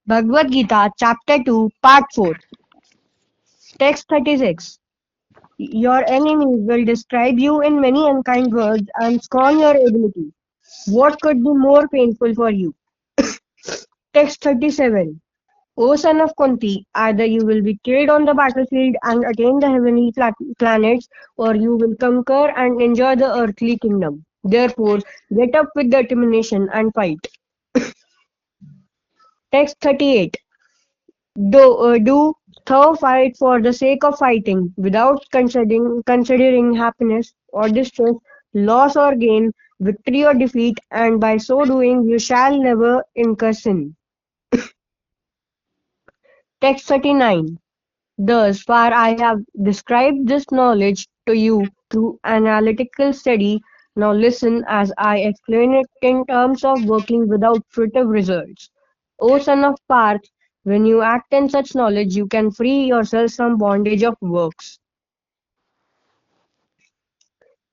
Bhagavad Gita, Chapter 2, Part 4, Text 36. Your enemies will describe you in many unkind words and scorn your ability. What could be more painful for you? Text 37. O son of Kunti, either you will be killed on the battlefield and attain the heavenly planets, or you will conquer and enjoy the earthly kingdom. Therefore, get up with determination and fight. Text 38. Do thou fight for the sake of fighting, without considering happiness or distress, loss or gain, victory or defeat, and by so doing you shall never incur sin. Text 39. Thus far I have described this knowledge to you through analytical study. Now listen as I explain it in terms of working without fruitive results. O son of Parth, when you act in such knowledge, you can free yourself from bondage of works.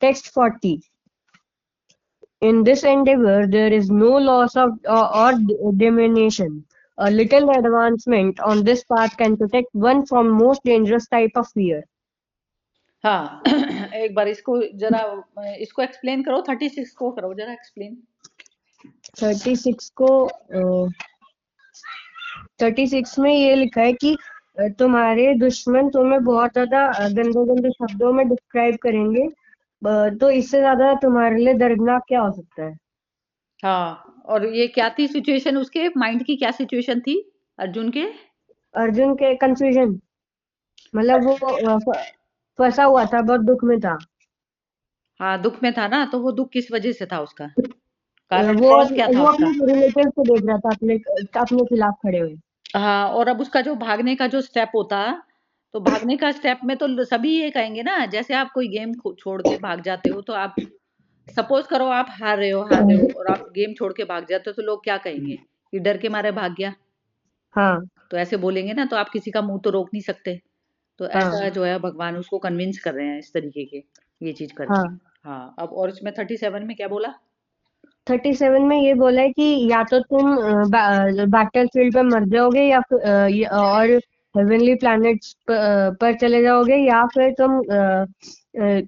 Text 40. In this endeavor, there is no loss of or diminution. A little advancement on this path can protect one from most dangerous type of fear. हाँ एक बार इसको जरा इसको explain करो 36 को करो जरा explain 36 को 36 में ये लिखा है कि तुम्हारे दुश्मन तुम्हें बहुत ज्यादा गंदे गंदे शब्दों में डिस्क्राइब करेंगे, तो इससे ज्यादा तुम्हारे लिए दर्दनाक क्या हो सकता है। हाँ और ये क्या थी सिचुएशन उसके माइंड की क्या सिचुएशन थी अर्जुन के अर्जुन के कंफ्यूजन, मतलब वो फंसा हुआ था, बहुत दुख में था। हाँ दुख में था ना तो वो दुख किस वजह से था उसका कारण वो कॉज क्या था वो उसका अपने रिलेटिव को देख रहा था, अपने अपने खिलाफ खड़े हुए। हाँ और अब उसका जो भागने का जो स्टेप होता तो भागने का स्टेप में तो सभी ये कहेंगे ना जैसे आप कोई गेम छोड़ के भाग जाते हो तो आप सपोज करो आप हार रहे हो और आप गेम छोड़ के भाग जाते हो तो लोग क्या कहेंगे कि डर के मारे भाग गया हाँ तो ऐसे बोलेंगे ना तो आप किसी का मुंह तो रोक नहीं सकते तो हाँ ऐसा जो है भगवान उसको कन्विंस कर रहे हैं इस तरीके के ये चीज करके हाँ। हाँ अब और इसमें 37 में क्या बोला 37 में ये बोला है कि या तो तुम बैटल फील्ड पे मर जाओगे या और हेवनली प्लैनेट्स पर चले जाओगे, या फिर तुम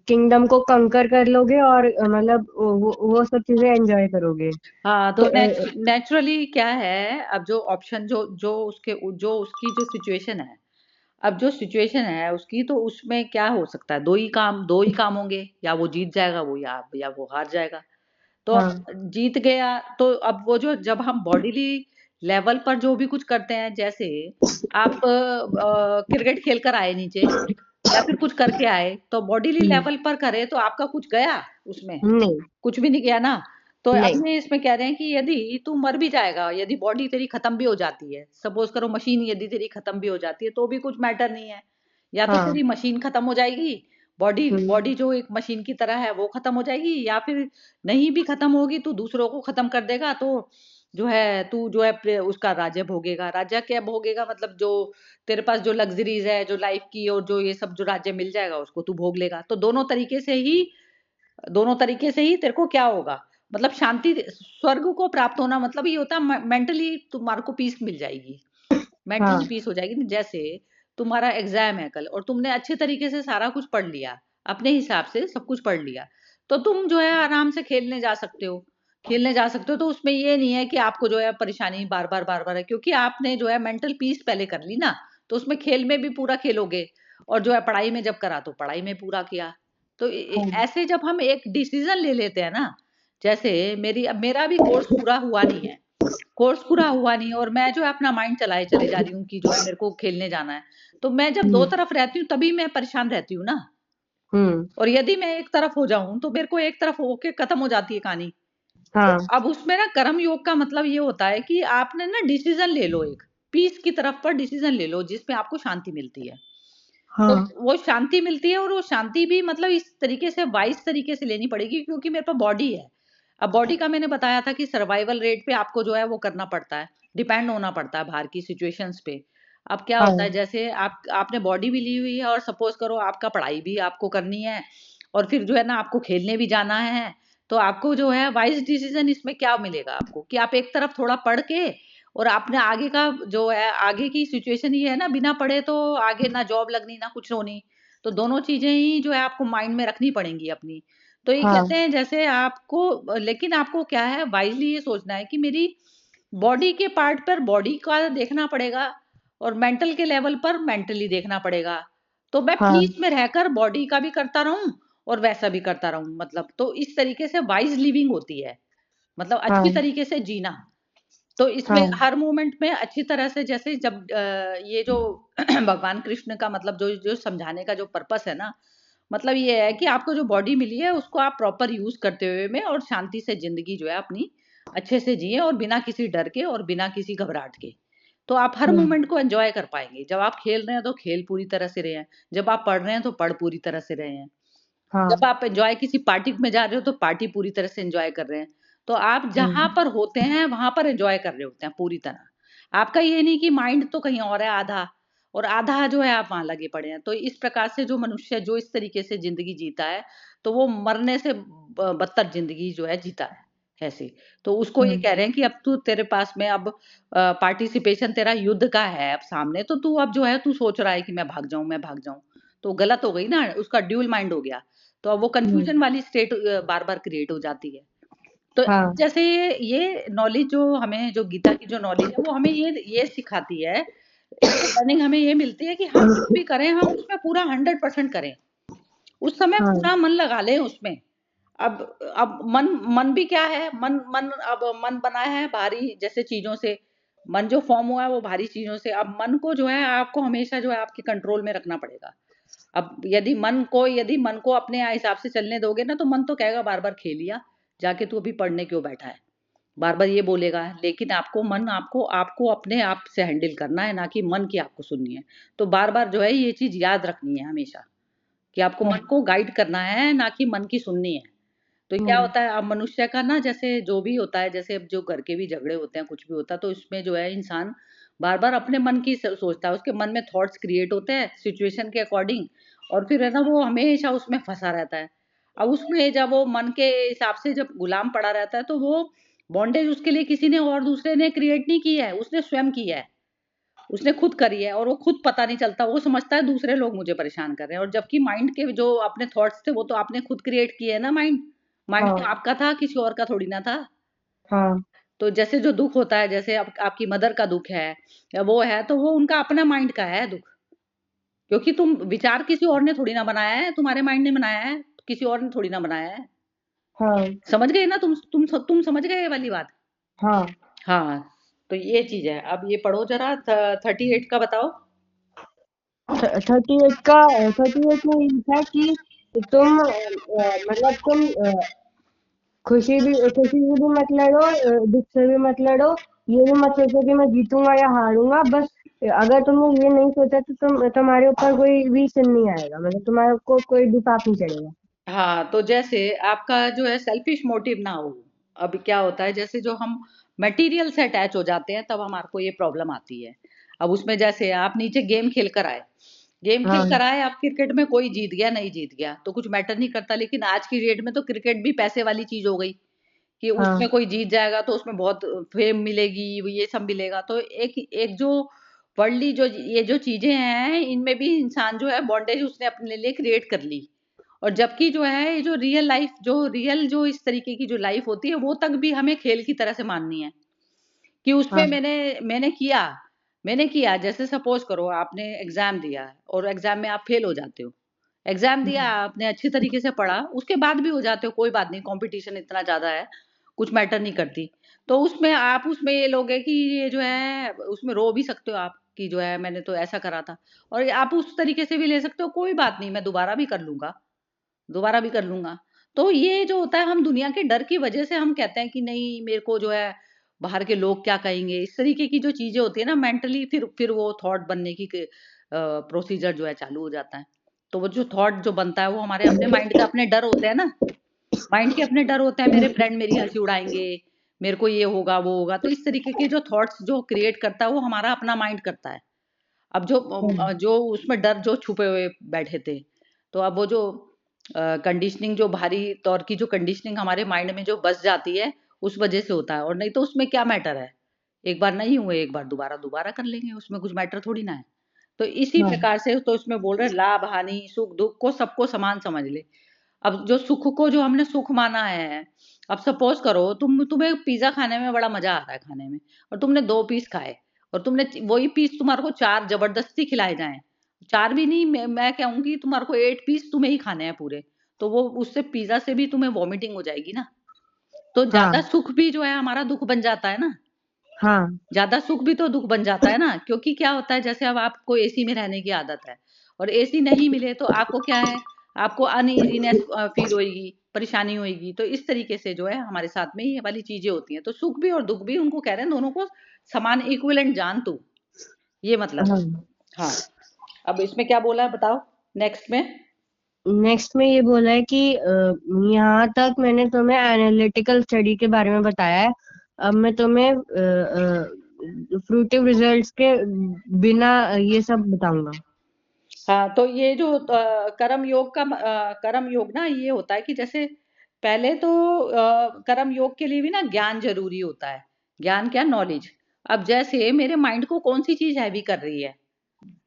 किंगडम को कंकर कर लोगे और मतलब वो सब चीजें एंजॉय करोगे। हाँ तो तो नेचुरली क्या है अब जो ऑप्शन जो उसकी जो सिचुएशन है अब जो सिचुएशन है उसकी तो उसमें क्या हो सकता है दो ही काम होंगे या वो जीत जाएगा वो या वो हार जाएगा तो अब हाँ जीत गया तो अब वो जो जब हम बॉडीली लेवल पर जो भी कुछ करते हैं जैसे आप क्रिकेट खेल कर आए नीचे या फिर कुछ करके आए तो बॉडीली लेवल पर करे तो आपका कुछ गया उसमें नहीं कुछ भी नहीं गया ना तो नहीं अपने इसमें कह रहे हैं कि यदि तू मर भी जाएगा यदि बॉडी तेरी खत्म भी हो जाती है सपोज करो मशीन यदि तेरी खत्म भी हो जाती है तो भी कुछ मैटर नहीं है या तो हाँ तेरी मशीन खत्म हो जाएगी बॉडी हम्म, बॉडी जो एक मशीन की तरह है वो खत्म हो जाएगी या फिर नहीं भी खत्म होगी तू दूसरों को खत्म कर देगा तो जो है तू जो है उसका राज्य भोगेगा राज्य क्या भोगेगा मतलब जो तेरे पास जो लग्जरीज है जो लाइफ की और जो ये सब जो राज्य मिल जाएगा उसको तू भोग लेगा तो दोनों तरीके से ही तेरे को क्या होगा मतलब शांति स्वर्ग को प्राप्त होना मतलब ये होता है मेंटली तुम्हारे को पीस मिल जाएगी हाँ मेंटली पीस हो जाएगी जैसे तुम्हारा एग्जाम है कल और तुमने अच्छे तरीके से सारा कुछ पढ़ लिया अपने हिसाब से सब कुछ पढ़ लिया तो तुम जो है आराम से खेलने जा सकते हो तो उसमें ये नहीं है कि आपको जो है परेशानी बार बार है क्योंकि आपने जो है मेंटल पीस पहले कर ली ना तो उसमें खेल में भी पूरा खेलोगे और जो है पढ़ाई में जब करा तो पढ़ाई में पूरा किया तो हाँ ऐसे जब हम एक डिसीजन ले लेते हैं ना जैसे मेरा भी कोर्स पूरा हुआ नहीं और मैं जो है अपना माइंड चलाए चले जा रही हूँ कि जो है मेरे को खेलने जाना है तो मैं जब दो हम्म तरफ रहती हूँ तभी मैं परेशान रहती हूँ ना हम्म, और यदि मैं एक तरफ हो जाऊं तो मेरे को एक तरफ होके खत्म हो जाती है कहानी तो हाँ अब उसमें ना कर्म योग का मतलब ये होता है कि आपने ना डिसीजन ले लो एक पीस की तरफ पर डिसीजन ले लो जिसमें आपको शांति मिलती है तो हाँ वो शांति मिलती है और वो शांति भी मतलब इस तरीके से वाइज तरीके से लेनी पड़ेगी क्योंकि मेरे पास बॉडी है अब बॉडी का मैंने बताया था कि सर्वाइवल रेट पे आपको जो है वो करना पड़ता है डिपेंड होना पड़ता है बाहर की सिचुएशंस पे अब क्या होता है हाँ जैसे आपने बॉडी भी ली हुई है और सपोज करो आपका पढ़ाई भी आपको करनी है और फिर जो है ना आपको खेलने भी जाना है तो आपको जो है वाइज डिसीजन इसमें क्या मिलेगा आपको कि आप एक तरफ थोड़ा पढ़ के और आपने आगे का जो है, आगे की सिचुएशन ये है ना, बिना पढ़े तो आगे ना जॉब लगनी ना कुछ होनी, तो दोनों चीजें ही जो है आपको माइंड में रखनी पड़ेंगी अपनी। तो ये हाँ कहते हैं जैसे आपको, लेकिन आपको क्या है, वाइजली ये सोचना है कि मेरी बॉडी के पार्ट पर बॉडी का देखना पड़ेगा और मेंटल के लेवल पर मेंटली देखना पड़ेगा। तो मैं हाँ पीस में रहकर बॉडी का भी करता रहूं और वैसा भी करता रहूं, मतलब तो इस तरीके से वाइज लिविंग होती है, मतलब अच्छी हाँ तरीके से जीना। तो इसमें हाँ हर मोमेंट में अच्छी तरह से, जैसे जब ये जो भगवान कृष्ण का मतलब जो जो समझाने का जो पर्पस है ना, मतलब ये है कि आपको जो बॉडी मिली है उसको आप प्रॉपर यूज करते हुए में और शांति से जिंदगी जो है अपनी अच्छे से जिए, और बिना किसी डर के और बिना किसी घबराहट के। तो आप हर हाँ मोमेंट को एंजॉय कर पाएंगे। जब आप खेल रहे हैं तो खेल पूरी तरह से रहे हैं, जब आप पढ़ रहे हैं तो पढ़ पूरी तरह से रहे हैं, हाँ जब आप एंजॉय किसी पार्टी में जा रहे हो तो पार्टी पूरी तरह से एंजॉय कर रहे हैं। तो आप जहां हम्म, पर होते हैं वहां पर एंजॉय कर रहे होते हैं पूरी तरह। आपका ये नहीं कि माइंड तो कहीं और है आधा, और आधा जो है आप वहां लगे पड़े हैं। तो इस प्रकार से जो मनुष्य जो इस तरीके से जिंदगी जीता है, तो वो मरने से बदतर जिंदगी जो है जीता है ऐसे। तो उसको ये हम्म, कह रहे हैं कि अब तू, तेरे पास में अब पार्टिसिपेशन तेरा युद्ध का है अब सामने, तो तू अब जो है तू सोच रहा है कि मैं भाग जाऊं, मैं भाग जाऊं। तो गलत हो गई ना, उसका ड्यूल माइंड हो गया। तो अब वो हम्म, कंफ्यूजन वाली स्टेट बार बार क्रिएट हो जाती है। तो हाँ जैसे ये नॉलेज जो हमें, जो गीता की जो नॉलेज है वो हमें ये सिखाती है, इससे लर्निंग हमें ये मिलती है कि हम जो भी करें हम उसमें पूरा 100% करें, उस समय हाँ पूरा मन लगा लें उसमें। अब अब मन मन भी क्या है, मन मन अब मन बना है भारी जैसे चीजों से, मन जो फॉर्म हुआ है वो भारी चीजों से। अब मन को जो है आपको हमेशा जो है आपके कंट्रोल में रखना पड़ेगा। अब यदि मन को अपने हिसाब से चलने दोगे ना, तो मन तो कहेगा बार बार, खेलिया जाके तू अभी पढ़ने क्यों बैठा है, बार बार ये बोलेगा। लेकिन आपको मन आपको आपको अपने आप से हैंडल करना है, ना कि मन की आपको सुननी है। तो बार बार जो है ये चीज याद रखनी है हमेशा, कि आपको मन हाँ को गाइड करना है, ना कि मन की सुननी है। तो क्या हम्म, होता है, अब मनुष्य का ना, जैसे जो भी होता है, जैसे अब जो घर के भी झगड़े होते हैं, कुछ भी होता है, तो इसमें जो है इंसान बार बार अपने मन की सोचता है, उसके मन में थॉट्स क्रिएट होते हैं सिचुएशन के अकॉर्डिंग, और फिर है ना वो हमेशा उसमें फंसा रहता है। अब उसमें जब वो मन के हिसाब से जब गुलाम पड़ा रहता है, तो वो बॉन्डेज उसके लिए किसी ने और दूसरे ने क्रिएट नहीं की है, उसने स्वयं की है, उसने खुद करी है, और वो खुद पता नहीं चलता, वो समझता है दूसरे लोग मुझे परेशान कर रहे हैं, और जबकि माइंड के जो अपने थॉट्स थे वो तो आपने खुद क्रिएट किए है ना। माइंड माइंड तो हाँ आपका था, किसी और का थोड़ी ना था। हाँ तो जैसे जो दुख होता है, जैसे आपकी मदर का दुख है या वो है, तो वो उनका अपना माइंड का है दुख, क्योंकि तुम विचार किसी और ने थोड़ी ना बनाया है, तुम्हारे माइंड ने बनाया है, किसी और ने थोड़ी ना बनाया है। हाँ समझ गए ना, तुम समझ गए ये वाली बात। हाँ हाँ, तो ये चीज है। अब ये पढ़ो जरा, 38 का बताओ। 38 में ये था कि तुम मतलब तुम खुशी से भी मत लड़ो, दुख से भी मत लड़ो। ये भी मत सोचो कि मैं जीतूंगा या हारूंगा। बस अगर तुमने ये नहीं सोचा तो तुम्हारे ऊपर कोई भी sin नहीं आएगा, मतलब तुम्हारे को कोई भी पाप नहीं चढ़ेगा। हाँ, तो जैसे आपका जो है सेल्फिश मोटिव ना हो। अभी क्या होता है, जैसे जो हम मटेरियल से अटैच हो जाते हैं तब हमारे को ये प्रॉब्लम आती है। अब उसमें जैसे आप नीचे गेम खेल कर आए, हाँ आप क्रिकेट में कोई जीत गया नहीं जीत गया तो कुछ मैटर नहीं करता, लेकिन आज की डेट में तो क्रिकेट भी पैसे वाली चीज हो गई, कि हाँ उसमें कोई जीत जाएगा तो उसमें बहुत फेम मिलेगी, ये सब मिलेगा। तो एक एक जो वर्ल्डली जो ये जो चीजें हैं, इनमें भी इंसान जो है बॉन्डेज उसने अपने लिए क्रिएट कर ली। और जबकि जो है ये जो रियल लाइफ, जो रियल जो इस तरीके की जो लाइफ होती है, वो तक भी हमें खेल की तरह से माननी है। कि उसमें हाँ मैंने किया जैसे सपोज करो आपने एग्जाम दिया और एग्जाम में आप फेल हो जाते हो। एग्जाम दिया, हम्म, आपने अच्छी तरीके से पढ़ा, उसके बाद भी हो जाते हो, कोई बात नहीं, कंपटीशन इतना ज्यादा है, कुछ मैटर नहीं करती। तो उसमें आप उसमें ये लोगे कि ये जो है उसमें रो भी सकते हो आप, कि जो है मैंने तो ऐसा करा था। और आप उस तरीके से भी ले सकते हो, कोई बात नहीं, मैं दोबारा भी कर लूंगा, दोबारा भी कर लूंगा। तो ये जो होता है, हम दुनिया के डर की वजह से हम कहते हैं कि नहीं मेरे को जो है बाहर के लोग क्या कहेंगे, इस तरीके की जो चीजें होती है ना मेंटली, फिर वो थॉट बनने की प्रोसीजर जो है चालू हो जाता है। तो वो जो थॉट जो बनता है वो हमारे अपने माइंड के अपने डर होते हैं ना, माइंड के अपने डर होते हैं, मेरे फ्रेंड मेरी हंसी उड़ाएंगे, मेरे को ये होगा वो होगा। तो इस तरीके के जो थॉट्स जो क्रिएट करता है वो हमारा अपना माइंड करता है। अब हम्म, जो उसमें डर जो छुपे हुए बैठे थे, तो अब वो जो कंडीशनिंग जो भारी तौर की जो कंडीशनिंग हमारे माइंड में जो बस जाती है, उस वजह से होता है, और नहीं तो उसमें क्या मैटर है। एक बार नहीं हुए, एक बार दोबारा दोबारा कर लेंगे, उसमें कुछ मैटर थोड़ी ना है। तो इसी हाँ प्रकार से तो इसमें बोल रहे हैं लाभ हानि सुख दुख को सबको समान समझ ले। अब जो सुख को जो हमने सुख माना है, अब सपोज करो तुम्हें पिज्जा खाने में बड़ा मजा आ रहा है खाने में, और तुमने 2 पीस खाए, और तुमने वही पीस तुम्हारे को 4 जबरदस्ती खिलाए जाएं, 4 भी नहीं, मैं कहूंगी तुम्हारे को 8 पीस तुम्हें ही खाने हैं पूरे, तो वो उससे पिज्जा से भी तुम्हें वॉमिटिंग हो जाएगी ना। तो ज्यादा हाँ सुख भी जो है हमारा दुख बन जाता है ना। हाँ ज्यादा सुख भी तो दुख बन जाता है ना, क्योंकि क्या होता है, जैसे अब आपको एसी में रहने की आदत है, और एसी नहीं मिले तो आपको क्या है, आपको अनईजीनेस फील होएगी, परेशानी होएगी। तो इस तरीके से जो है हमारे साथ में ये वाली चीजें होती हैं। तो सुख भी और दुख भी उनको कह रहे हैं, दोनों को समान इक्विवेलेंट जान तू, ये मतलब है। हाँ। हाँ, अब इसमें क्या बोला है बताओ नेक्स्ट में। नेक्स्ट में ये बोला है कि यहाँ तक मैंने तुम्हें एनालिटिकल स्टडी के बारे में बताया है। अब मैं तुम्हें फ्रूटिव रिजल्ट्स के बिना ये सब बताऊंगा। हाँ, तो ये जो कर्म योग का कर्म योग ना ये होता है कि जैसे पहले तो कर्म योग के लिए भी ना ज्ञान जरूरी होता है। ज्ञान क्या, नॉलेज। अब जैसे मेरे माइंड को कौन सी चीज हैवी कर रही है,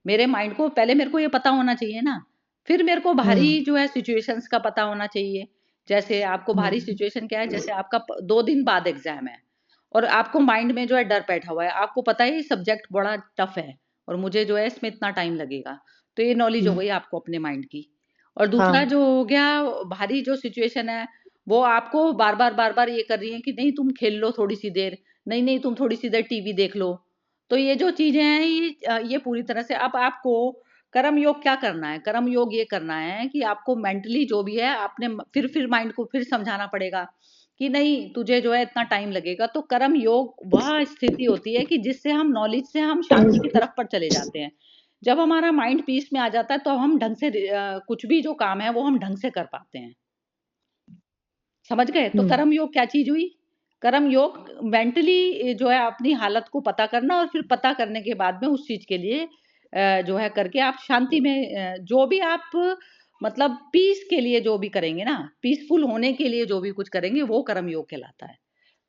मेरे माइंड को पहले मेरे को ये पता होना चाहिए ना। फिर मेरे को हम्म भारी जो है सिचुएशंस का पता होना चाहिए। जैसे आपको भारी हम्म सिचुएशन क्या है, जैसे आपका 2 दिन बाद एग्जाम है, और आपको माइंड में जो है डर बैठा हुआ है, आपको पता है ये सब्जेक्ट बड़ा टफ है, और मुझे जो है इसमें इतना टाइम लगेगा। तो ये नॉलेज हो हम्म, गई आपको अपने माइंड की। और दूसरा हाँ जो हो गया भारी जो सिचुएशन है, वो आपको बार बार ये कर रही है कि नहीं तुम खेल लो थोड़ी सी देर, नहीं नहीं तुम थोड़ी सी देर टीवी देख लो। तो ये जो चीजें हैं ये पूरी तरह से अब आपको कर्म योग क्या करना है, कर्म योग ये करना है कि आपको मेंटली जो भी है आपने फिर माइंड को फिर समझाना पड़ेगा कि नहीं तुझे जो है इतना टाइम लगेगा। तो कर्म योग वह स्थिति होती है कि जिससे हम नॉलेज से हम शांति की तरफ पर चले जाते हैं। जब हमारा माइंड पीस में आ जाता है तो हम ढंग से कुछ भी जो काम है वो हम ढंग से कर पाते हैं। समझ गए? तो हम्म कर्म योग क्या चीज हुई? कर्म योग मेंटली जो है अपनी हालत को पता करना, और फिर पता करने के बाद में उस चीज के लिए जो है करके आप शांति में जो भी आप मतलब पीस के लिए जो भी करेंगे ना, पीसफुल होने के लिए जो भी कुछ करेंगे वो कर्म योग कहलाता है।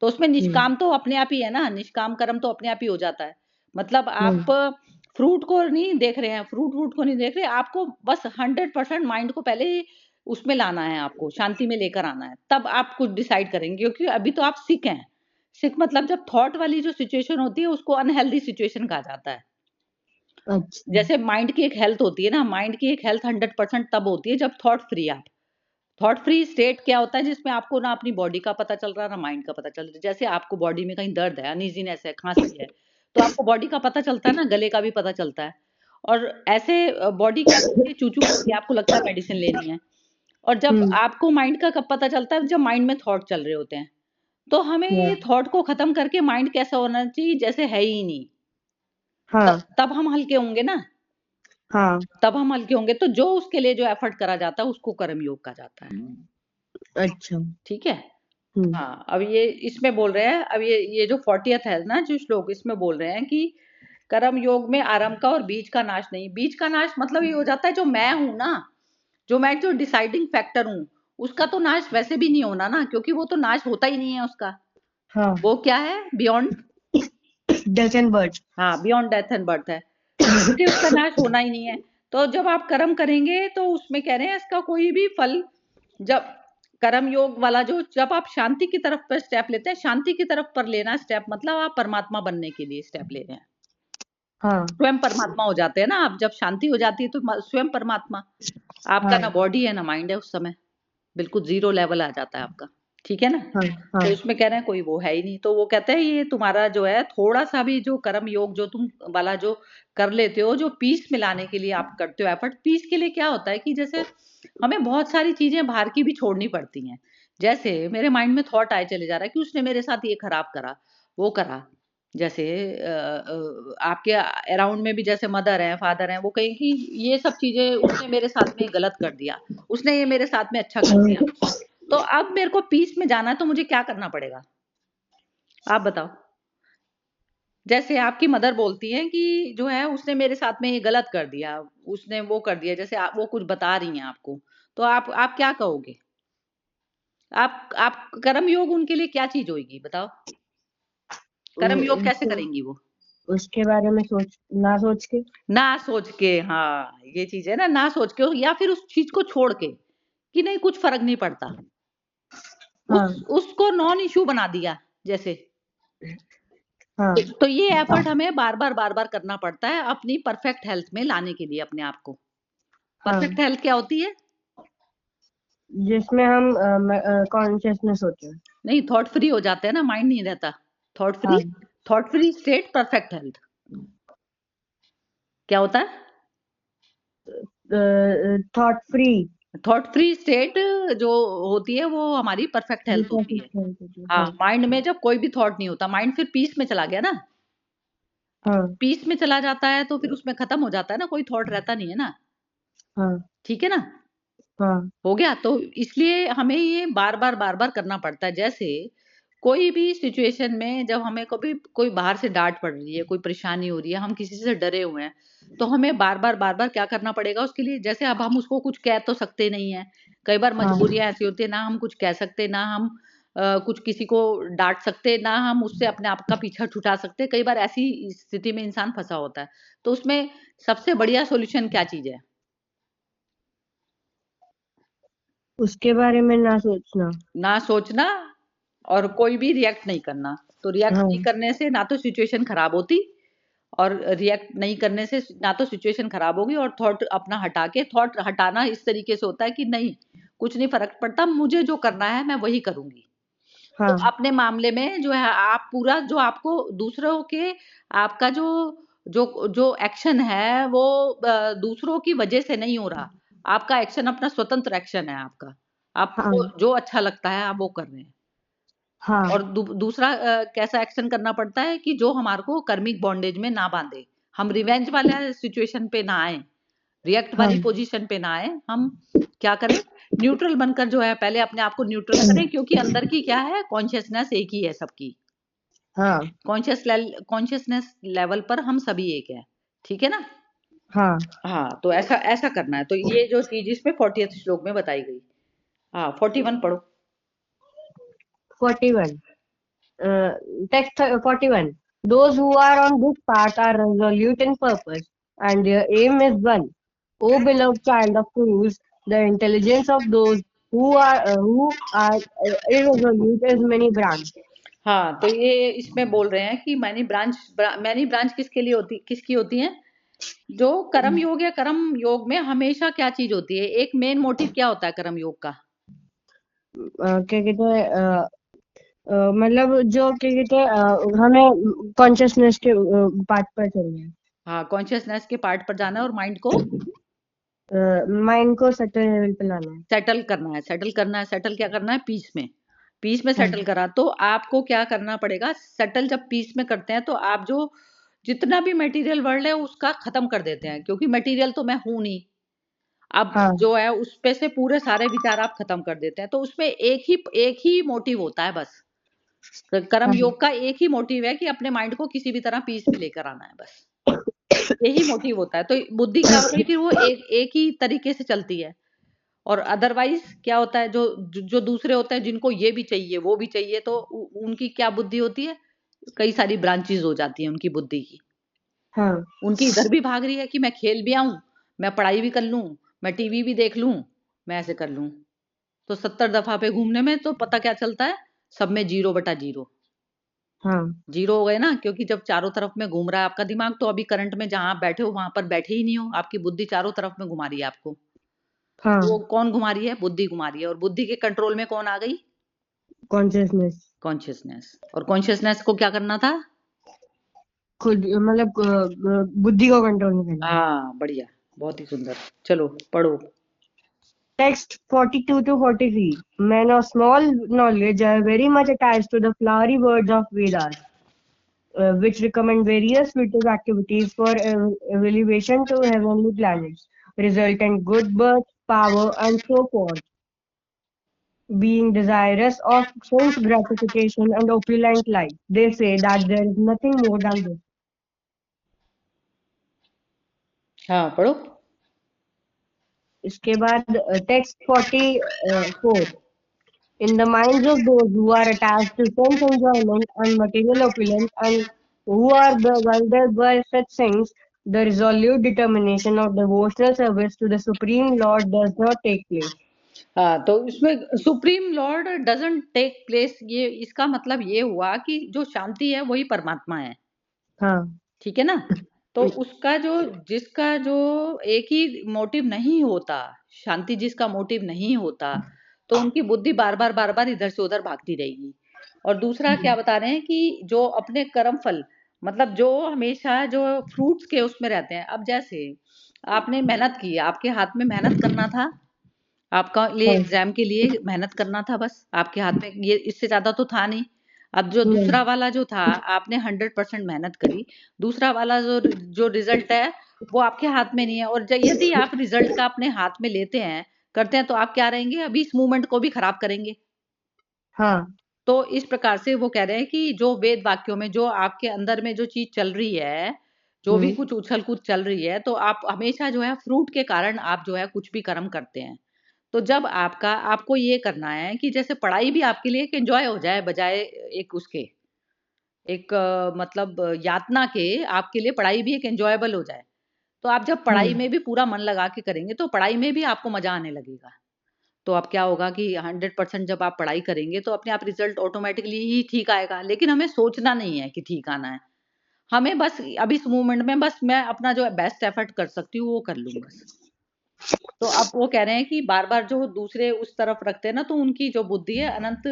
तो उसमें हम्म निष्काम तो अपने आप ही है ना, निष्काम कर्म तो अपने आप ही हो जाता है। मतलब आप हम्म फ्रूट को नहीं देख रहे हैं, फ्रूट वूट को नहीं देख रहे, आपको बस 100% माइंड को पहले उसमें लाना है, आपको शांति में लेकर आना है, तब आप कुछ डिसाइड करेंगे। क्योंकि अभी तो आप सिक हैं। सिक मतलब जब थॉट वाली जो सिचुएशन होती है उसको अनहेल्दी सिचुएशन कहा जाता है। अच्छा जैसे माइंड की एक हेल्थ होती है ना, माइंड की एक हेल्थ 100% तब होती है जब थॉट फ्री आप। थॉट फ्री स्टेट क्या होता है, जिसमें आपको ना अपनी बॉडी का पता चल रहा है ना माइंड का पता चल रहा है। जैसे आपको बॉडी में कहीं दर्द है, अनईजीनेस है, खांसी है, तो आपको बॉडी का पता चलता है ना, गले का भी पता चलता है। और ऐसे बॉडी क्या करती है, चूचू करती है, आपको लगता है मेडिसिन लेनी है। और जब हम्म आपको माइंड का कब पता चलता है, जब माइंड में थॉट चल रहे होते हैं। तो हमें ये हाँ थॉट को खत्म करके माइंड कैसा होना चाहिए, जैसे है ही नहीं। हाँ तब हम हल्के होंगे ना, हाँ तब हम हल्के होंगे। तो जो उसके लिए जो एफर्ट करा जाता है उसको कर्म योग कहा जाता है। अच्छा ठीक है। हम्म हाँ, अब ये इसमें बोल रहे हैं, अब ये जो 40th है ना जो श्लोक, इसमें बोल रहे हैं कि कर्म योग में आरंभ का और बीज का नाश नहीं। बीज का नाश मतलब ये हो जाता है जो मैं हूं ना, जो डिसाइडिंग फैक्टर हूँ, उसका तो नाश वैसे भी नहीं होना ना, क्योंकि वो तो नाश होता ही नहीं है उसका। हाँ वो क्या है, बियॉन्ड। डेथ एंड बर्थ हाँ, बियॉन्ड डेथ एंड बर्थ है, क्योंकि उसका नाश होना ही नहीं है। तो जब आप कर्म करेंगे तो उसमें कह रहे हैं इसका कोई भी फल, जब कर्म योग वाला जो जब आप शांति की तरफ पर स्टेप लेते हैं, शांति की तरफ पर लेना स्टेप मतलब आप परमात्मा बनने के लिए स्टेप ले रहे हैं। हाँ स्वयं परमात्मा हो जाते हैं ना आप, जब शांति हो जाती है तो स्वयं परमात्मा। आपका हाँ ना बॉडी है ना माइंड है उस समय, बिल्कुल जीरो लेवल आ जाता है आपका। ठीक है ना। हाँ हाँ तो इसमें कह रहे हैं कोई वो है ही नहीं। तो वो कहते हैं ये तुम्हारा जो है थोड़ा सा भी जो कर्म योग जो तुम वाला जो कर लेते हो, जो पीस में लाने के लिए आप करते हो एफर्ट, पीस के लिए क्या होता है कि जैसे हमें बहुत सारी चीजें बाहर की भी छोड़नी पड़ती हैं। जैसे मेरे माइंड में थॉट आए चले जा रहा है कि उसने मेरे साथ ये खराब करा, वो करा। जैसे आपके अराउंड में भी जैसे मदर है, फादर है, वो कहें कि ये सब चीजें उसने मेरे साथ में गलत कर दिया, उसने ये मेरे साथ में अच्छा कर दिया। तो अब मेरे को पीस में जाना है तो मुझे क्या करना पड़ेगा, आप बताओ। जैसे आपकी मदर बोलती हैं कि जो है उसने मेरे साथ में ये गलत कर दिया, उसने वो कर दिया, जैसे वो कुछ बता रही हैं आपको, तो आप क्या कहोगे? आप कर्म योग उनके लिए क्या चीज होगी बताओ। कर्म योग कैसे तो करेंगी वो? उसके बारे में सोच के। ना सोच के, हाँ, ये चीज़ है ना, ना सोच के या फिर उस चीज़ को छोड़ के, कि नहीं कुछ फ़र्क नहीं पड़ता। हाँ उसको नॉन इश्यू बना दिया जैसे। हाँ तो ये एफर्ट हमें बार-बार, बार-बार करना पड़ता है अपनी परफेक्ट हेल्थ में लाने के लिए अपने आप को। हाँ, परफेक्ट हेल्थ क्या होती है? जिसमें हम कॉन्शियसनेस होते हैं। नहीं, थॉट फ्री हो जाते हैं ना, माइंड नहीं रहता। थॉट फ्री, हाँ, thought free state perfect health. क्या होता है? Thought free. Thought free state जो होती है वो हमारी परफेक्ट हेल्थ होती है। हाँ, हाँ माइंड में जब कोई भी थॉट नहीं होता, माइंड फिर पीस में चला गया ना। हाँ पीस में चला जाता है तो फिर उसमें खत्म हो जाता है ना, कोई थॉट रहता नहीं है ना। हाँ ठीक है ना? हाँ हो गया? तो इसलिए हमें ये बार-बार, बार-बार करना पड़ता है। जैसे कोई भी सिचुएशन में जब हमें कभी कोई बाहर से डाँट पड़ रही है, कोई परेशानी हो रही है, हम किसी से डरे हुए हैं, तो हमें बार-बार, बार-बार क्या करना पड़ेगा उसके लिए? जैसे अब हम उसको कुछ कह तो सकते नहीं हैं। कई बार हाँ मजबूरियाँ ऐसी होती हैं, ना हम कुछ कह सकते, ना हम कुछ किसी को डाँट सकते, ना हम उससे अपने आप का पीछा छुड़ा सकते। कई बार ऐसी स्थिति में इंसान फँसा होता है। तो उसमें सबसे बढ़िया सॉल्यूशन क्या चीज़ है? उसके बारे में ना सोचना। ना सोचना और कोई भी रिएक्ट नहीं करना। तो रिएक्ट हाँ नहीं करने से ना तो सिचुएशन खराब होती और रिएक्ट नहीं करने से ना तो सिचुएशन खराब होगी और थॉट अपना हटा के थॉट हटाना इस तरीके से होता है कि नहीं, कुछ नहीं फ़र्क पड़ता, मुझे जो करना है मैं वही करूँगी। तो हाँ अपने मामले में जो है आप पूरा जो आपको दूसरों के आपका जो जो जो एक्शन है वो दूसरों की वजह से नहीं हो रहा। आपका एक्शन अपना स्वतंत्र एक्शन है आपका। आपको हाँ जो अच्छा लगता है आप वो कर रहे हैं। हाँ और दूसरा कैसा एक्शन करना पड़ता है कि जो हमारे को कर्मिक बॉन्डेज में ना बांधे। हम रिवेंज वाले सिचुएशन पे ना आए, रिएक्ट हाँ वाली पोजीशन पे ना आए। हम क्या करें, न्यूट्रल बनकर जो है पहले अपने आप को न्यूट्रल करें, क्योंकि अंदर की क्या है, कॉन्शियसनेस एक ही है सबकी। हाँ कॉन्शियसनेस लेवल पर हम सभी एक है। ठीक है ना? हाँ। हाँ, तो ऐसा ऐसा करना है। तो ये जो चीज इसमें 40th श्लोक में बताई गई। हाँ, 41 पढ़ो। 41. Text 41. Those who are on this path are resolute in purpose, and their aim is one. O beloved child of Kurus, the intelligence of those who are irresolute is many branch. हाँ, तो ये इसमें बोल रहे हैं कि many branch किसकी होती है? जो कर्म योग या कर्म योग में हमेशा क्या चीज होती है? एक मेन मोटिव क्या होता है कर्म योग का? क्या कहते हैं मतलब जो क्या कहते हैं हमें कॉन्शियसनेस के पाथ पर चलना हाँ, कॉन्शियसनेस के पार्ट पर जाना है और माइंड को है, माइंड को सटल लेवल पे लाना है। सेटल करना है। सेटल करना है, सेटल क्या करना है? पीस में। पीस में हाँ सेटल करा तो आपको क्या करना पड़ेगा? सेटल जब पीस में करते हैं तो आप जो जितना भी मटेरियल वर्ल्ड है उसका खत्म कर देते हैं, क्योंकि मटेरियल तो मैं हूं नहीं। अब हाँ जो है उस पे से पूरे सारे विचार आप खत्म कर देते हैं, तो उसमें एक ही मोटिव होता है बस। कर्म हाँ योग का एक ही मोटिव है कि अपने माइंड को किसी भी तरह पीस में लेकर आना है बस। यही मोटिव होता है। तो बुद्धि क्या हो गई, फिर वो एक एक ही तरीके से चलती है। और अदरवाइज क्या होता है, जो दूसरे होते हैं जिनको ये भी चाहिए वो भी चाहिए, तो उनकी क्या बुद्धि होती है? कई सारी ब्रांचेस हो जाती हैं उनकी बुद्धि की। हाँ उनकी इधर भी भाग रही है कि मैं खेल भी आऊं, मैं पढ़ाई भी कर लूं, मैं टीवी भी देख लूं, मैं ऐसे कर लूं। तो 70 दफा पे घूमने में तो पता क्या चलता है? सब में 0/0। हाँ जीरो हो गए ना, क्योंकि जब चारों तरफ में घूम रहा है आपका दिमाग, तो अभी करंट में जहां आप बैठे हो वहां पर बैठे ही नहीं हो, आपकी बुद्धि चारों तरफ में घुमा रही है आपको। हाँ वो कौन घुमा रही है? बुद्धि घुमा रही है। और बुद्धि के कंट्रोल में कौन आ गई? कॉन्शियसनेस। कॉन्शियसनेस। और कॉन्शियसनेस को क्या करना था? खुद मतलब बुद्धि को कंट्रोल में करना है। हाँ, बढ़िया, बहुत ही सुंदर। चलो पढ़ो। Text 42 to 43. Men of small knowledge are very much attached to the flowery words of Vedas, which recommend various spiritual activities for elevation to heavenly planets, result in good birth, power, and so forth. Being desirous of sense gratification and opulent life, they say that there is nothing more than this. हाँ, पढ़ो। इसके बाद text 44. In the minds of those who are attached to sense enjoyment and material opulence and who are bewildered by such things, the resolute determination of devotional service to the Supreme Lord does not take place. हाँ, तो इसमें supreme lord doesn't take place, ये इसका मतलब ये हुआ कि जो शांति है वही परमात्मा है। हाँ। ठीक है ना? तो उसका जो जिसका जो एक ही मोटिव नहीं होता, शांति जिसका मोटिव नहीं होता, तो उनकी बुद्धि बार-बार इधर से उधर भागती रहेगी। और दूसरा क्या बता रहे हैं कि जो अपने कर्म फल, मतलब जो हमेशा जो फ्रूट्स के उसमें रहते हैं। अब जैसे आपने मेहनत की, आपके हाथ में मेहनत करना था, आपका लिए हाँ। एग्जाम के लिए मेहनत करना था, बस आपके हाथ में ये इससे ज्यादा तो था नहीं। अब जो नहीं। दूसरा वाला जो था, आपने 100% मेहनत करी, दूसरा वाला जो जो रिजल्ट है वो आपके हाथ में नहीं है। और यदि आप रिजल्ट का अपने हाथ में लेते हैं, करते हैं, तो आप क्या रहेंगे, अभी इस मूवमेंट को भी खराब करेंगे। हाँ। तो इस प्रकार से वो कह रहे हैं कि जो वेद वाक्यों में जो आपके अंदर में जो चीज चल रही है, जो भी हम्म। कुछ उछल कूद चल रही है, तो आप हमेशा जो है फ्रूट के कारण आप जो है कुछ भी कर्म करते हैं। तो जब आपको ये करना है कि जैसे पढ़ाई भी आपके लिए एक एन्जॉय हो जाए, बजाए एक उसके, एक मतलब यातना के, आपके लिए पढ़ाई भी एक एन्जॉयबल हो जाए। तो आप जब पढ़ाई हम्म। में भी पूरा मन लगा के करेंगे, तो पढ़ाई में भी आपको मज़ा आने लगेगा। तो अब क्या होगा कि 100% जब आप पढ़ाई करेंगे, तो अपने आप रिज़ल्ट ऑटोमैटिकली ही ठीक आएगा। लेकिन हमें सोचना नहीं है कि ठीक आना है। हमें बस अब इस मोमेंट में बस मैं अपना जो बेस्ट एफर्ट कर सकती हूँ, वो कर लूँ बस। तो अब वो कह रहे हैं कि बार-बार जो दूसरे उस तरफ रखते हैं ना, तो उनकी जो बुद्धि है अनंत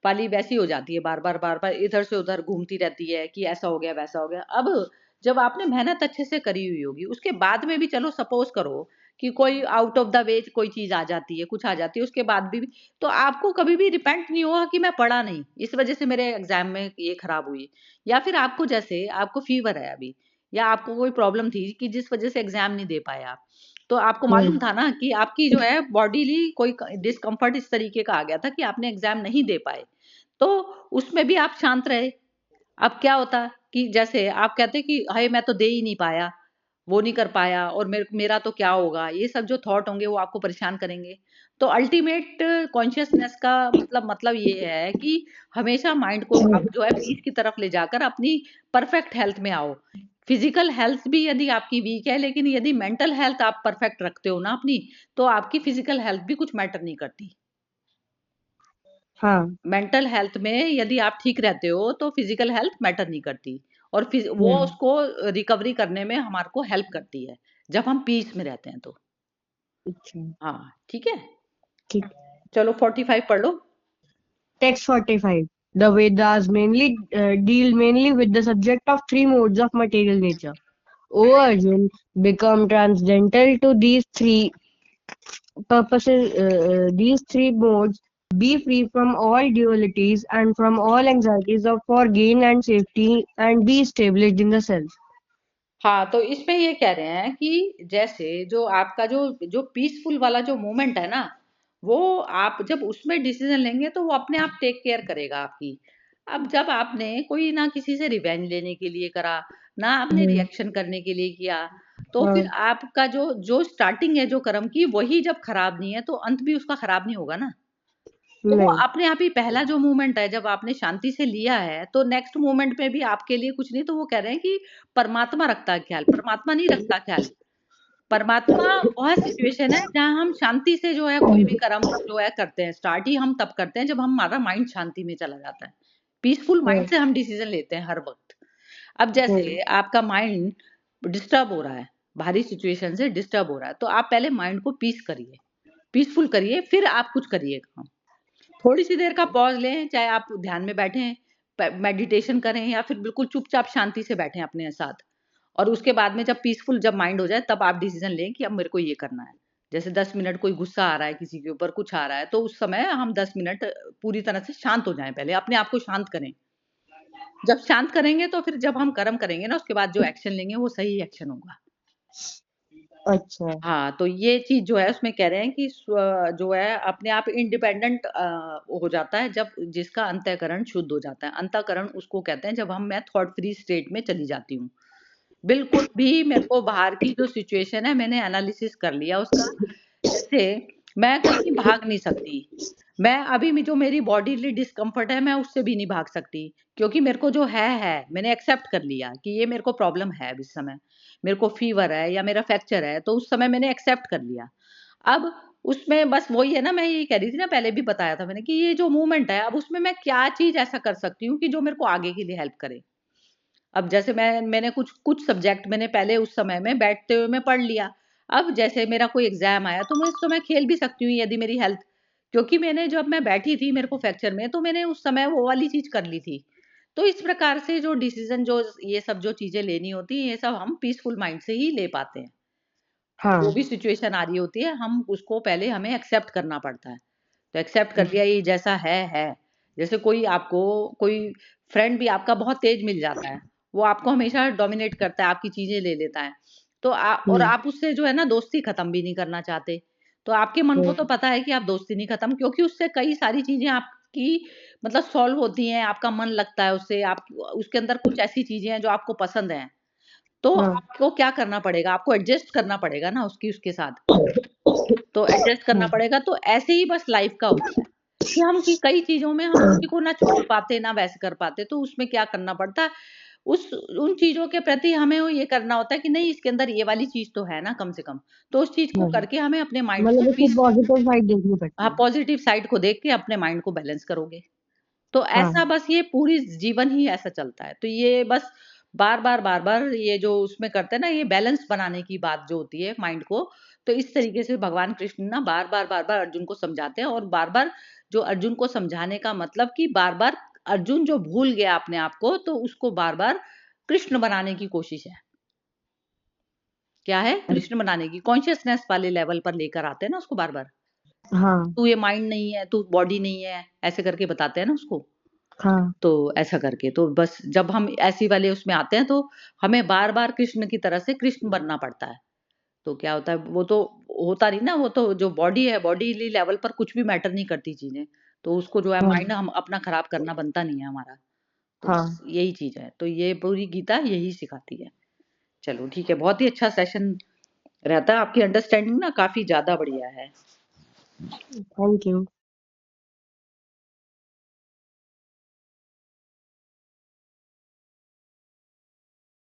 वाली वैसी हो जाती है, बार-बार इधर से उधर घूमती रहती है कि ऐसा हो गया, वैसा हो गया। अब जब आपने मेहनत अच्छे से करी हुई होगी, उसके बाद में भी चलो सपोज़ करो कि कोई आउट ऑफ द वे कोई चीज़ आ जाती है, कुछ आ जाती है, उसके बाद भी तो आपको कभी भी रिपेंट नहीं होगा कि मैं पढ़ा नहीं, इस वज़ह से मेरे एग्ज़ाम में ये खराब हुई। या फिर आपको जैसे आपको फ़ीवर है अभी, या आपको कोई प्रॉब्लम थी कि जिस वज़ह से एग्ज़ाम नहीं दे पाए आप। तो आपको मालूम हम्म। था ना कि आपकी जो है बॉडीली कोई डिस्कम्फर्ट इस तरीके का आ गया था कि आपने एग्जाम नहीं दे पाए, तो उसमें भी आप शांत रहे। अब क्या होता कि जैसे आप कहते कि हाय मैं तो दे ही नहीं पाया, वो नहीं कर पाया, और मेरा तो क्या होगा, ये सब जो थॉट होंगे वो आपको परेशान करेंगे। तो अल्टीमेट कॉन्शियसनेस का मतलब ये है कि हमेशा माइंड को आप जो है पीस की तरफ ले जाकर अपनी परफेक्ट हेल्थ में आओ। फिजिकल हेल्थ भी यदि आपकी वीक है, लेकिन यदि मेंटल हेल्थ आप परफेक्ट रखते हो ना अपनी, तो आपकी फिजिकल हेल्थ भी कुछ मैटर नहीं करती। हाँ। मेंटल हेल्थ में यदि आप ठीक रहते हो, तो फिजिकल हेल्थ मैटर नहीं करती। और वो हम्म। उसको रिकवरी करने में हमारे को हेल्प करती है, जब हम पीस में रहते हैं तो। अच्छा। हाँ, ठीक है। ठीक। चलो 45 पढ़ लो। Text 45. The Vedas deal mainly with the subject of three modes of material nature. O Arjun, become transcendental to these three purposes, these three modes, be free from all dualities and from all anxieties of for gain and safety, and be established in the self. हाँ, तो इसमें ये कह रहे हैं कि जैसे जो आपका जो जो पीसफुल वाला जो मोमेंट है ना, वो आप जब उसमें डिसीजन लेंगे, तो वो अपने आप टेक केयर करेगा आपकी। अब जब आपने कोई ना किसी से रिवेंज लेने के लिए करा, ना आपने हम्म। रिएक्शन करने के लिए किया, तो फिर हाँ। आपका जो जो स्टार्टिंग है जो कर्म की, वही जब खराब नहीं है, तो अंत भी उसका खराब नहीं होगा ना। तो वो नहीं। अपने आप ही पहला जो मूवमेंट है, जब आपने शांति से लिया है, तो नेक्स्ट मूवमेंट में भी आपके लिए कुछ नहीं। तो वो कह रहे हैं कि परमात्मा रखता है ख्याल, परमात्मा नहीं रखता ख्याल। परमात्मा वह सिचुएशन है जहाँ हम शांति से जो है कोई भी कर्म जो है करते हैं। स्टार्ट ही हम तब करते हैं जब हमारा माइंड शांति में चला जाता है। पीसफुल माइंड हाँ। से हम डिसीजन लेते हैं हर वक्त। अब जैसे आपका माइंड डिस्टर्ब हो रहा है, भारी सिचुएशन से डिस्टर्ब हो रहा है, तो आप पहले माइंड को पीस करिए, पीसफुल करिए, फिर आप कुछ करिए काम। थोड़ी सी देर का पॉज लें, चाहे आप ध्यान में बैठें, मेडिटेशन करें, या फिर बिल्कुल चुपचाप शांति से बैठें अपने साथ। और उसके बाद में जब पीसफुल जब माइंड हो जाए, तब आप डिसीजन लें कि अब मेरे को ये करना है। जैसे 10 मिनट कोई गुस्सा आ रहा है, किसी के ऊपर कुछ आ रहा है, तो उस समय हम 10 मिनट पूरी तरह से शांत हो जाएं, पहले अपने आप को शांत करें। जब शांत करेंगे, तो फिर जब हम कर्म करेंगे ना, उसके बाद जो एक्शन लेंगे वो सही एक्शन होगा। अच्छा। हाँ, तो ये चीज़ जो है उसमें कह रहे हैं कि जो है अपने आप इंडिपेंडेंट हो जाता है, जब जिसका अंतःकरण शुद्ध हो जाता है। अंतःकरण उसको कहते हैं जब मैं थॉट फ्री स्टेट में चली जाती हूँ। बिल्कुल भी मेरे को बाहर की जो सिचुएशन है, मैंने एनालिसिस कर लिया उसका। जैसे मैं कहीं भाग नहीं सकती। मैं अभी भी जो मेरी बॉडीली डिस्कम्फर्ट है मैं उससे भी नहीं भाग सकती, क्योंकि मेरे को जो है मैंने एक्सेप्ट कर लिया कि ये मेरे को प्रॉब्लम है अब इस समय। मेरे को फीवर है या मेरा फ्रैक्चर है, तो उस समय मैंने एक्सेप्ट कर लिया। अब उसमें बस वही है ना, मैं ये कह रही थी ना, पहले भी बताया था मैंने कि ये जो मूवमेंट है, अब उसमें मैं क्या चीज़ ऐसा कर सकती हूँ कि जो मेरे को आगे के लिए हेल्प करे। अब जैसे मैंने कुछ कुछ सब्जेक्ट मैंने पहले उस समय में बैठते हुए मैं पढ़ लिया। अब जैसे मेरा कोई एग्ज़ाम आया तो मैं उस समय खेल भी सकती हूँ यदि मेरी हेल्थ, क्योंकि मैंने जब मैं बैठी थी मेरे को फ्रैक्चर में, तो मैंने उस समय वो वाली चीज़ कर ली थी। तो इस प्रकार से जो डिसीज़न, जो ये सब जो चीज़ें लेनी होती हैं, ये सब हम पीसफुल माइंड से ही ले पाते हैं। जो हाँ। भी सिचुएशन आ रही होती है, हम उसको पहले हमें एक्सेप्ट करना पड़ता है। तो एक्सेप्ट कर लिया, ये जैसा है। जैसे कोई आपको, कोई फ्रेंड भी आपका बहुत तेज मिल जाता है, वो आपको हमेशा डोमिनेट करता है, आपकी चीजें ले लेता है। तो और हम्म। आप उससे जो है ना दोस्ती खत्म भी नहीं करना चाहते। तो आपके मन को तो हम्म। पता है कि आप दोस्ती नहीं खत्म, क्योंकि उससे कई सारी चीजें आपकी मतलब सॉल्व होती हैं, आपका मन लगता है उससे, आप उसके अंदर कुछ ऐसी चीजें हैं जो आपको पसंद हैं। तो हाँ। आपको क्या करना पड़ेगा, आपको एडजस्ट करना पड़ेगा ना उसके साथ। तो एडजस्ट करना हाँ। पड़ेगा। तो ऐसे ही बस लाइफ का होता है कि हम की कई चीज़ों में हम किसी को ना छोड़ पाते, ना वैसे कर पाते, तो उसमें क्या करना पड़ता है, उस उन चीज़ों के प्रति हमें वो ये करना होता है कि नहीं, इसके अंदर ये वाली चीज़ तो है ना कम से कम। तो उस चीज़ को हाँ। करके हमें अपने माइंड को मतलब उसकी पीस, पॉजिटिव साइड देखनी पड़ती हाँ, है। पॉजिटिव साइड को देख के अपने माइंड को बैलेंस करोगे। तो हाँ। ऐसा बस ये पूरी जीवन ही ऐसा चलता है। तो ये बस बार-बार ये जो उसमें करते हैं ना, ये बैलेंस बनाने की बात जो होती है माइंड को, तो इस तरीके से भगवान कृष्ण ना बार-बार अर्जुन को समझाते हैं, और बार-बार जो अर्जुन को समझाने का मतलब कि बार-बार अर्जुन जो भूल गया अपने आप को, तो उसको बार-बार कृष्ण बनाने की कोशिश है। क्या है? कृष्ण बनाने की, कॉन्शियसनेस वाले लेवल पर लेकर आते हैं ना उसको बार-बार। हाँ। तू ये माइंड नहीं है, तू बॉडी नहीं है, ऐसे करके बताते हैं ना उसको। हाँ। तो ऐसा करके, तो बस जब हम ऐसी वाले उसमें आते हैं, तो हमें बार-बार कृष्ण की तरह से कृष्ण बनना पड़ता है। तो क्या होता है, वो तो होता नहीं ना, वो तो जो बॉडी है, बॉडीली लेवल पर कुछ भी मैटर नहीं करती चीज़ें। तो उसको जो है हाँ। माइंड हम अपना खराब करना बनता नहीं है हमारा। तो बस हाँ। यही चीज़ है। तो ये पूरी गीता यही सिखाती है। चलो ठीक है, बहुत ही अच्छा सेशन रहता है। आपकी अंडरस्टैंडिंग ना काफ़ी ज़्यादा बढ़िया है। Thank you.